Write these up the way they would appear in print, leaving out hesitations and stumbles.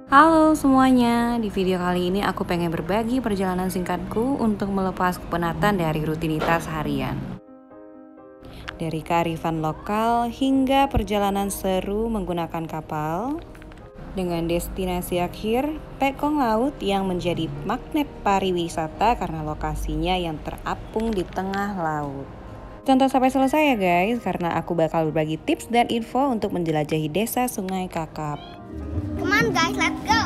Halo semuanya, di video kali ini aku pengen berbagi perjalanan singkatku untuk melepas kepenatan dari rutinitas harian. Dari kearifan lokal hingga perjalanan seru menggunakan kapal, dengan destinasi akhir, Pekong Laut yang menjadi magnet pariwisata karena lokasinya yang terapung di tengah laut. Tonton sampai selesai ya guys, karena aku bakal berbagi tips dan info untuk menjelajahi desa Sungai Kakap. Come on guys, let's go!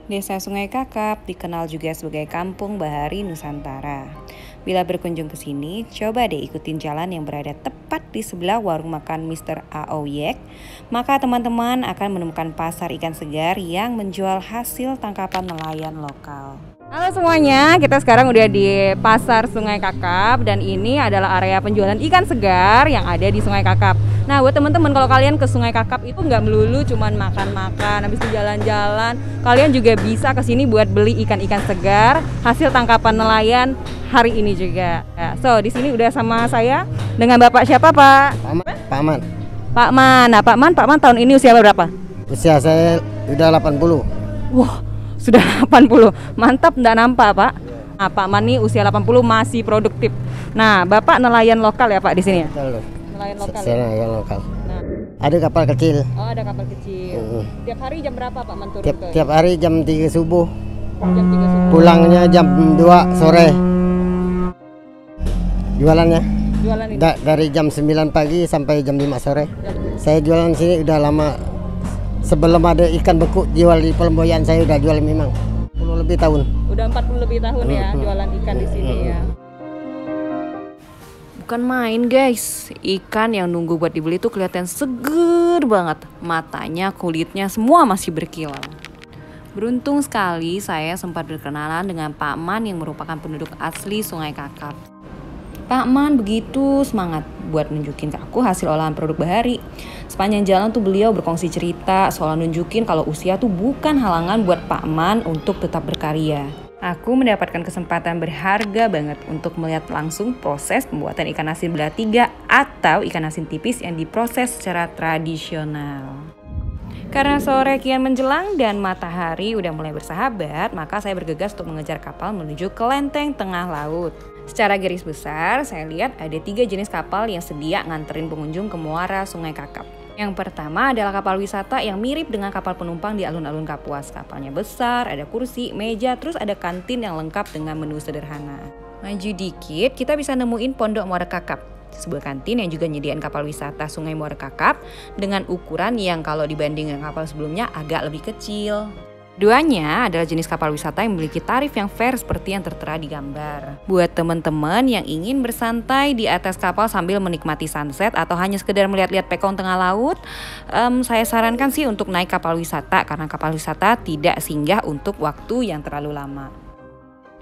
Desa Sungai Kakap dikenal juga sebagai Kampung Bahari Nusantara. Bila berkunjung ke sini, coba deh ikutin jalan yang berada tepat di sebelah warung makan Mr. Aoyek. Maka teman-teman akan menemukan pasar ikan segar yang menjual hasil tangkapan nelayan lokal. Halo semuanya, kita sekarang udah di Pasar Sungai Kakap dan ini adalah area penjualan ikan segar yang ada di Sungai Kakap. Nah, buat teman-teman kalau kalian ke Sungai Kakap itu nggak melulu cuman makan-makan, habis itu jalan-jalan. Kalian juga bisa ke sini buat beli ikan-ikan segar hasil tangkapan nelayan hari ini juga. Ya, so di sini udah sama saya dengan Bapak siapa, Pak? Pak Man. Pak Man. Nah, Pak Man tahun ini usia berapa? Usia saya udah 80. Wah, sudah 80. Mantap, enggak nampak, Pak. Nah, Pak Man nih usia 80 masih produktif. Nah, Bapak nelayan lokal ya, Pak, di sini ya? Betul. Nelayan lokal. Saya Ya? nelayan lokal. Nah. Ada kapal kecil. Oh, ada kapal kecil. Tiap hari jam berapa, Pak Man turun ke? Tiap hari jam 3 subuh. Jam 3 subuh. Pulangnya jam 2 sore. Jualannya Jualan ini. dari jam 9 pagi sampai jam 5 sore. Saya jualan sini udah lama. Sebelum ada ikan beku jual di Pelemboyan, saya udah jual memang 10 lebih tahun. Udah 40 lebih tahun ya jualan ikan di sini ya. Bukan main guys, ikan yang nunggu buat dibeli tuh kelihatan seger banget. Matanya, kulitnya semua masih berkilau. Beruntung sekali saya sempat berkenalan dengan Pak Man yang merupakan penduduk asli Sungai Kakap. Pak Man begitu semangat buat nunjukin ke aku hasil olahan produk bahari. Sepanjang jalan tuh beliau berkongsi cerita soal nunjukin kalau usia tuh bukan halangan buat Pak Man untuk tetap berkarya. Aku mendapatkan kesempatan berharga banget untuk melihat langsung proses pembuatan ikan asin belah tiga atau ikan asin tipis yang diproses secara tradisional. Karena sore kian menjelang dan matahari udah mulai bersahabat, maka saya bergegas untuk mengejar kapal menuju ke lenteng tengah laut. Secara garis besar, saya lihat ada 3 jenis kapal yang sedia nganterin pengunjung ke muara Sungai Kakap. Yang pertama adalah kapal wisata yang mirip dengan kapal penumpang di alun-alun Kapuas. Kapalnya besar, ada kursi, meja, terus ada kantin yang lengkap dengan menu sederhana. Maju dikit, kita bisa nemuin Pondok Muara Kakap, sebuah kantin yang juga nyediain kapal wisata Sungai Muara Kakap dengan ukuran yang kalau dibanding dengan kapal sebelumnya agak lebih kecil. Duanya adalah jenis kapal wisata yang memiliki tarif yang fair seperti yang tertera di gambar. Buat teman-teman yang ingin bersantai di atas kapal sambil menikmati sunset atau hanya sekedar melihat-lihat Pekong tengah laut, saya sarankan sih untuk naik kapal wisata karena kapal wisata tidak singgah untuk waktu yang terlalu lama.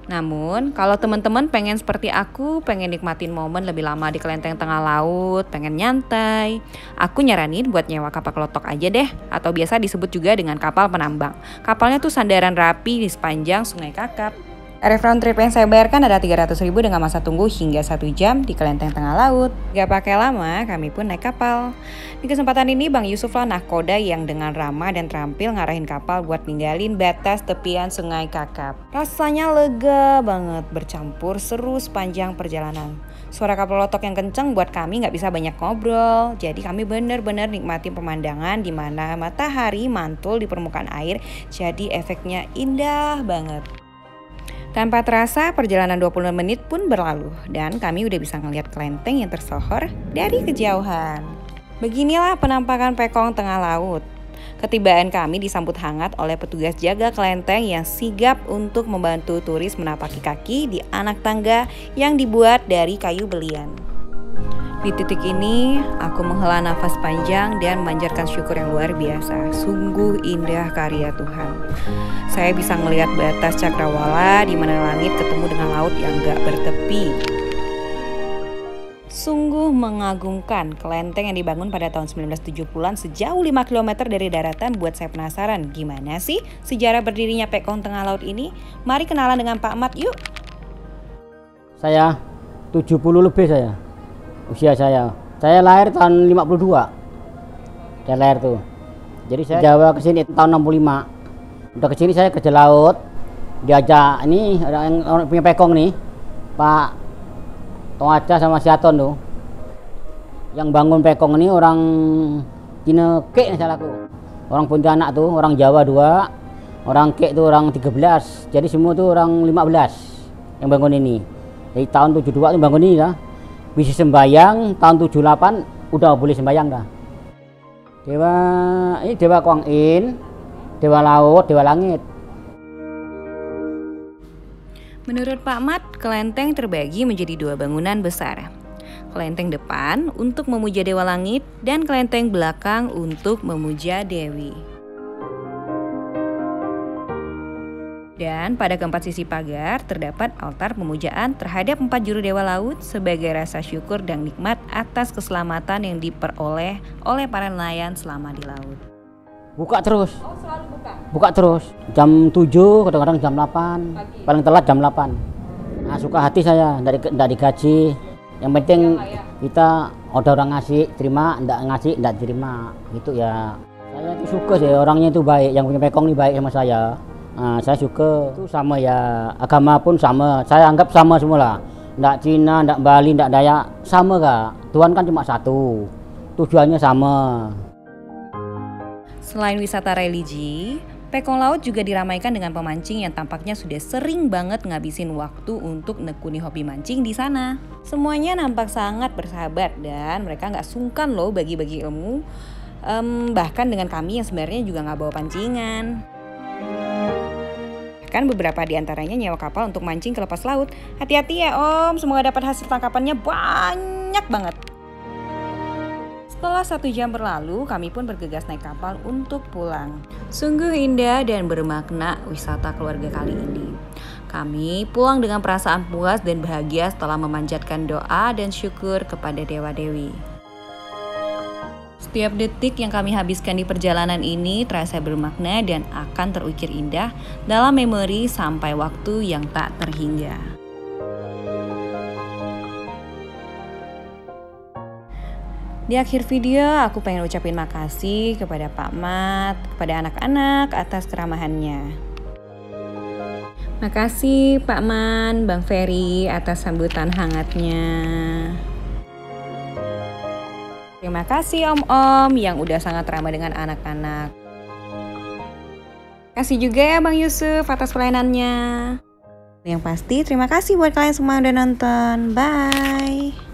Namun, kalau teman-teman pengen seperti aku, pengen nikmatin momen lebih lama di kelenteng tengah laut, pengen nyantai, aku nyaranin buat nyewa kapal kelotok aja deh, atau biasa disebut juga dengan kapal penambang. Kapalnya tuh sandaran rapi di sepanjang Sungai Kakap. Tarif round trip yang saya bayarkan ada 300.000 dengan masa tunggu hingga 1 jam di kelenteng tengah laut. Gak pakai lama, kami pun naik kapal. Di kesempatan ini Bang Yusuf lah nahkoda yang dengan ramah dan terampil ngarahin kapal buat ninggalin batas tepian Sungai Kakap. Rasanya lega banget, bercampur seru sepanjang perjalanan. Suara kapal lotok yang kenceng buat kami gak bisa banyak ngobrol. Jadi kami bener-bener nikmatin pemandangan di mana matahari mantul di permukaan air. Jadi efeknya indah banget. Tanpa terasa perjalanan 20 menit pun berlalu dan kami udah bisa ngeliat kelenteng yang tersohor dari kejauhan. Beginilah penampakan Pekong tengah laut. Ketibaan kami disambut hangat oleh petugas jaga kelenteng yang sigap untuk membantu turis menapaki kaki di anak tangga yang dibuat dari kayu belian. Di titik ini, aku menghela nafas panjang dan memanjatkan syukur yang luar biasa. Sungguh indah karya Tuhan. Saya bisa melihat batas cakrawala di mana langit ketemu dengan laut yang gak bertepi. Sungguh mengagumkan, kelenteng yang dibangun pada tahun 1970-an sejauh 5 km dari daratan buat saya penasaran. Gimana sih sejarah berdirinya Pekong tengah laut ini? Mari kenalan dengan Pak Mat yuk. Saya 70 lebih saya. Usia saya. Saya lahir tahun 52. Teler tuh. Jadi saya Jawa ke sini tahun 65. Udah ke sini saya kerja laut. Diajak ini orang punya pekong nih. Pak Toaca sama Siaton tuh. Yang bangun pekong ini orang Cina Kek salahku. Orang Pontianak tuh, orang Jawa 2, orang Kek tuh orang 13. Jadi semua tuh orang 15 yang bangun ini. Dari tahun 72 tuh bangun ini dah. Bisa sembayang, tahun 78 udah boleh sembayang dah. Ini Dewa Kuang In, Dewa Laut, Dewa Langit. Menurut Pak Mat, kelenteng terbagi menjadi 2 bangunan besar. Kelenteng depan untuk memuja Dewa Langit dan kelenteng belakang untuk memuja Dewi. Dan pada keempat sisi pagar terdapat altar pemujaan terhadap 4 juru dewa laut sebagai rasa syukur dan nikmat atas keselamatan yang diperoleh oleh para nelayan selama di laut. Buka terus. Oh, selalu buka? Buka terus. Jam 7, kadang-kadang jam 8. Pagi. Paling telat jam 8. Nah, suka hati saya, enggak digaji. Yang penting kita ada orang ngasih, terima, enggak ngasih, enggak terima. Gitu ya. Saya tuh suka sih, orangnya itu baik, yang punya pekong ini baik sama saya. Nah, saya suka itu sama ya, agama pun sama, saya anggap sama semua lah. Ndak Cina, ndak Bali, ndak Dayak, sama kak. Tuhan kan cuma satu, tujuannya sama. Selain wisata religi, Pekong Laut juga diramaikan dengan pemancing yang tampaknya sudah sering banget ngabisin waktu untuk nekuni hobi mancing di sana. Semuanya nampak sangat bersahabat dan mereka nggak sungkan loh bagi-bagi ilmu, bahkan dengan kami yang sebenarnya juga nggak bawa pancingan. Kan beberapa di antaranya nyewa kapal untuk mancing ke lepas laut. Hati-hati ya Om, semoga dapat hasil tangkapannya banyak banget. Setelah 1 jam berlalu, kami pun bergegas naik kapal untuk pulang. Sungguh indah dan bermakna wisata keluarga kali ini. Kami pulang dengan perasaan puas dan bahagia setelah memanjatkan doa dan syukur kepada dewa-dewi. Setiap detik yang kami habiskan di perjalanan ini terasa bermakna dan akan terukir indah dalam memori sampai waktu yang tak terhingga. Di akhir video, aku pengen ucapin makasih kepada Pak Mat, kepada anak-anak atas keramahannya. Makasih Pak Man, Bang Ferry atas sambutan hangatnya. Terima kasih Om-Om yang udah sangat ramah dengan anak-anak. Kasih juga ya Bang Yusuf atas pelayanannya. Yang pasti terima kasih buat kalian semua yang udah nonton. Bye.